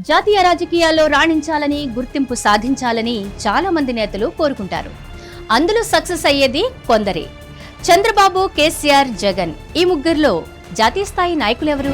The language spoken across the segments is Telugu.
జాతీయ రాజకీయాల్లో రాణించాలని, గుర్తింపు సాధించాలని చాలా మంది నేతలు కోరుకుంటారు. అందులో సక్సెస్ అయ్యేది కొందరే. చంద్రబాబు, కేసీఆర్, జగన్ ఈ ముగ్గురులో జాతీయ స్థాయి నాయకులెవరు?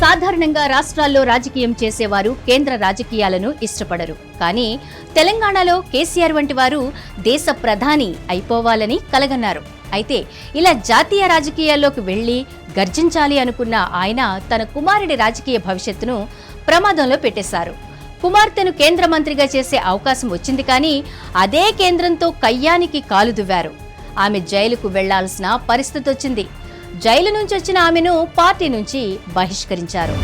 సాధారణంగా రాష్ట్రాల్లో రాజకీయం చేసేవారు కేంద్ర రాజకీయాలను ఇష్టపడరు. కానీ తెలంగాణలో కేసీఆర్ వంటి వారు దేశ ప్రధాని అయిపోవాలని కలగన్నారు. అయితే ఇలా జాతీయ రాజకీయాల్లోకి వెళ్లి గర్జించాలి అనుకున్న ఆయన తన కుమారుడి రాజకీయ భవిష్యత్తును ప్రమాదంలో పెట్టేశారు. కుమార్తెను కేంద్ర మంత్రిగా చేసే అవకాశం వచ్చింది, కానీ అదే కేంద్రంతో కయ్యానికి కాలు దువ్వారు. ఆమె జైలుకు వెళ్లాల్సిన పరిస్థితి వచ్చింది. జైలు నుంచి వచ్చిన ఆమెను పార్టీ నుంచి బహిష్కరించారు.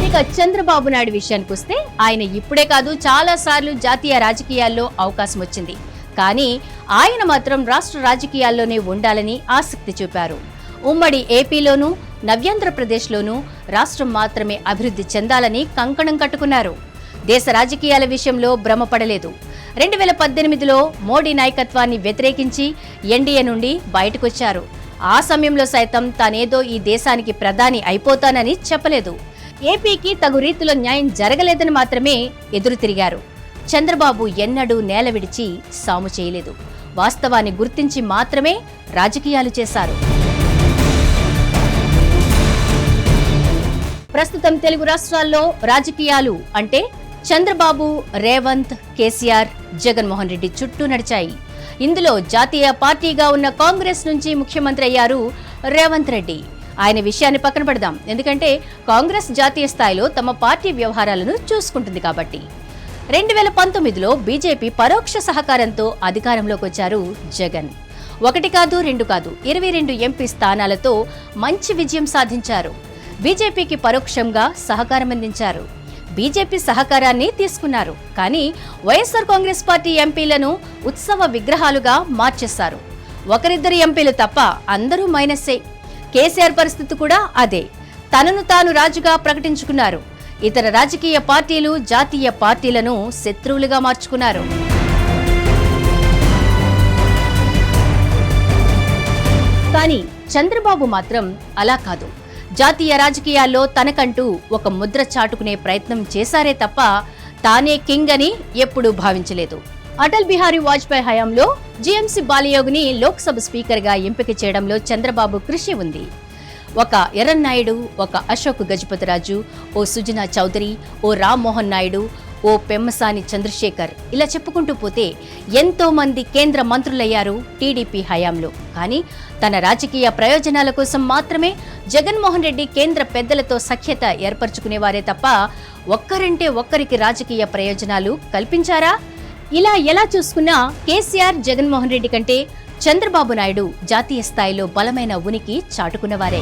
ఇక చంద్రబాబు నాయుడు విషయానికి వస్తే ఆయన ఇప్పుడే కాదు, చాలా సార్లు జాతీయ రాజకీయాల్లో అవకాశం వచ్చింది. కానీ ఆయన మాత్రం రాష్ట్ర రాజకీయాల్లోనే ఉండాలని ఆసక్తి చూపారు. ఉమ్మడి ఏపీలోనూ నవ్యాంధ్రప్రదేశ్లోనూ రాష్ట్రం మాత్రమే అభివృద్ధి చెందాలని కంకణం కట్టుకున్నారు. దేశ రాజకీయాల విషయంలో భ్రమపడలేదు. 2018లో మోడీ నాయకత్వాన్ని వ్యతిరేకించి ఎన్డీఏ నుండి బయటకొచ్చారు. ఆ సమయంలో సైతం తానేదో ఈ దేశానికి ప్రధాని అయిపోతానని చెప్పలేదు. ఏపీకి తగు రీతిలో న్యాయం జరగలేదని మాత్రమే ఎదురు తిరిగారు. చంద్రబాబు ఎన్నడూ నేల విడిచి సాము చేయలేదు. వాస్తవాన్ని గుర్తించి మాత్రమే రాజకీయాలు చేశారు. ప్రస్తుతం తెలుగు రాష్ట్రాల్లో రాజకీయాలు అంటే చంద్రబాబు, రేవంత్, కేసీఆర్, జగన్మోహన్ రెడ్డి చుట్టూ నడిచాయి. ఇందులో జాతీయ పార్టీగా ఉన్న కాంగ్రెస్ నుంచి ముఖ్యమంత్రి అయ్యారు రేవంత్ రెడ్డి. ఆయన విషయాన్ని పక్కన పెడదాం, ఎందుకంటే కాంగ్రెస్ జాతీయ స్థాయిలో తమ పార్టీ వ్యవహారాలను చూసుకుంటుంది కాబట్టి. 2019లో బీజేపీ పరోక్ష సహకారంతో అధికారంలోకి వచ్చారు జగన్. 1 కాదు 2 కాదు 22 ఎంపీ స్థానాలతో మంచి విజయం సాధించారు. బీజేపీకి పరోక్షంగా సహకారం అందించారు. బీజేపీ సహకారాన్ని తీసుకున్నారు. కానీ వైఎస్ఆర్ కాంగ్రెస్ పార్టీ ఎంపీలను ఉత్సవ విగ్రహాలుగా మార్చేశారు. 1-2 ఎంపీలు తప్ప అందరూ మైనస్సే. కేసీఆర్ పరిస్థితి కూడా అదే. తనను తాను రాజుగా ప్రకటించుకున్నారు. ఇతర రాజకీయ పార్టీలు జాతీయ పార్టీలను శత్రువులుగా మార్చుకున్నారు. కానీ చంద్రబాబు మాత్రం అలా కాదు. జాతీయ రాజకీయాల్లో తనకంటూ ఒక ముద్ర చాటుకునే ప్రయత్నం చేశారే తప్ప తానే కింగ్ అని ఎప్పుడూ భావించలేదు. అటల్ బిహారీ వాజ్పేయి హయాంలో జీఎంసీ బాలయోగిని లోక్సభ స్పీకర్గా ఎంపిక చేయడంలో చంద్రబాబు కృషి ఉంది. ఒక ఎర్రన్నాయుడు, ఒక అశోక్ గజపతిరాజు, ఓ సుజనా చౌదరి, ఓ రామ్మోహన్ నాయుడు, ఓ పెమ్మసాని చంద్రశేఖర్, ఇలా చెప్పుకుంటూ పోతే ఎంతో మంది కేంద్ర మంత్రులయ్యారు టీడీపీ హయాంలో. కానీ తన రాజకీయ ప్రయోజనాల కోసం మాత్రమే జగన్మోహన్ రెడ్డి కేంద్ర పెద్దలతో సఖ్యత ఏర్పరచుకునేవారే తప్ప ఒక్కరంటే ఒక్కరికి రాజకీయ ప్రయోజనాలు కల్పించారా? ఇలా ఎలా చూసుకున్నా కేసీఆర్, జగన్మోహన్ రెడ్డి కంటే చంద్రబాబు నాయుడు జాతీయ స్థాయిలో బలమైన ఉనికి చాటుకున్నవారే.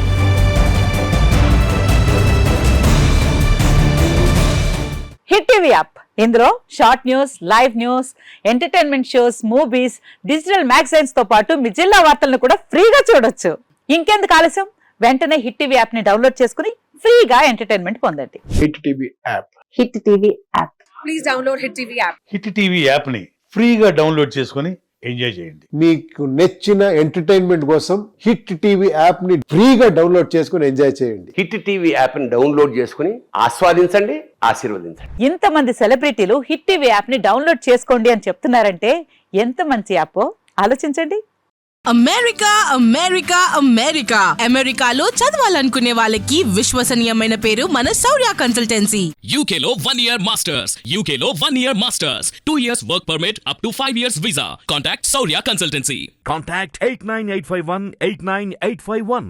హిట్ టీవీ యాప్, ఇందులో short news, live news, entertainment shows, movies, digital magazines తో పాటు మీ జిల్లా వార్తలను కూడా ఫ్రీగా చూడొచ్చు. ఇంకెందుకు ఆలస్యం, వెంటనే హిట్ టీవీ యాప్ ని డౌన్లోడ్ చేసుకుని ఫ్రీగా ఎంటర్టైన్మెంట్ పొందండి. Hit TV app. Hit TV app. Please download hit TV app. Hit TV app ని ఫ్రీగా డౌన్లోడ్ చేసుకుని ఎంజాయ్ చేయండి. మీకు నచ్చిన ఎంటర్టైన్మెంట్ కోసం హిట్ టీవీ యాప్ ని ఫ్రీగా డౌన్లోడ్ చేసుకుని ఎంజాయ్ చేయండి. హిట్ టీవీ యాప్ ని డౌన్లోడ్ చేసుకుని ఆస్వాదించండి, ఆశీర్వదించండి. ఇంతమంది సెలబ్రిటీలు హిట్ టీవీ యాప్ ని డౌన్లోడ్ చేసుకోండి అని చెప్తున్నారంటే ఎంత మంచి యాప్ ఆలోచించండి. అమెరికా అమెరికా అమెరికా అమెరికాలో చదవాలనుకునే వాళ్ళకి విశ్వసనీయమైన పేరు మన శౌర్య కన్సల్టెన్సీ. UK లో 1 year masters. UK లో 1 year masters. 2 years work permit up to 5 years visa. Contact Saurya Consultancy. Contact 89851 89851.